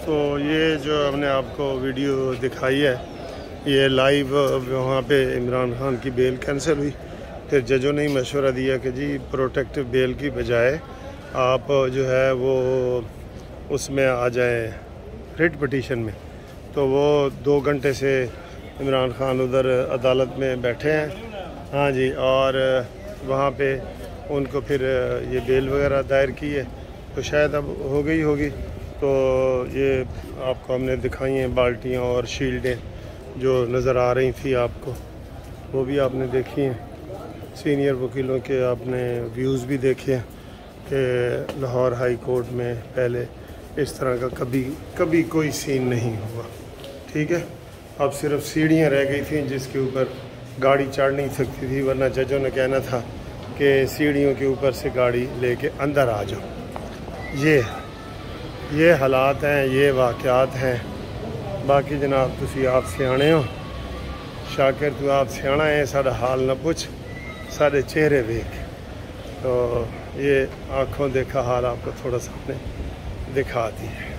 تو یہ جو ہم نے آپ کو ویڈیو دکھائی ہے یہ لائیو وہاں پہ عمران خان کی بیل کینسل ہوئی، پھر ججوں نے مشورہ دیا کہ جی پروٹیکٹیو بیل کی بجائے آپ جو ہے وہ اس میں آ جائیں ریٹ پٹیشن میں، تو وہ 2 گھنٹے سے عمران خان ادھر عدالت میں بیٹھے ہیں، ہاں جی، اور وہاں پہ ان کو پھر یہ بیل وغیرہ دائر کی ہے، تو شاید اب ہو گئی ہوگی۔ تو یہ آپ کو ہم نے دکھائی ہیں بالٹیاں اور شیلڈیں جو نظر آ رہی تھی آپ کو، وہ بھی آپ نے دیکھی ہیں۔ سینئر وکیلوں کے آپ نے ویوز بھی دیکھے ہیں کہ لاہور ہائی کورٹ میں پہلے اس طرح کا کبھی کوئی سین نہیں ہوا، ٹھیک ہے۔ اب صرف سیڑھیاں رہ گئی تھیں جس کے اوپر گاڑی چڑھ نہیں سکتی تھی، ورنہ ججوں نے کہنا تھا کہ سیڑھیوں کے اوپر سے گاڑی لے کے اندر آ جاؤ۔ یہ حالات ہیں، یہ واقعات ہیں۔ باقی جناب تسی آپ سیانے ہو، شاکر تو آپ سیانا ہے، ساڑھا حال نہ پوچھ، ساڑھے چہرے دیکھ۔ تو یہ آنکھوں دیکھا حال آپ کو تھوڑا سا نے دکھا دی ہے۔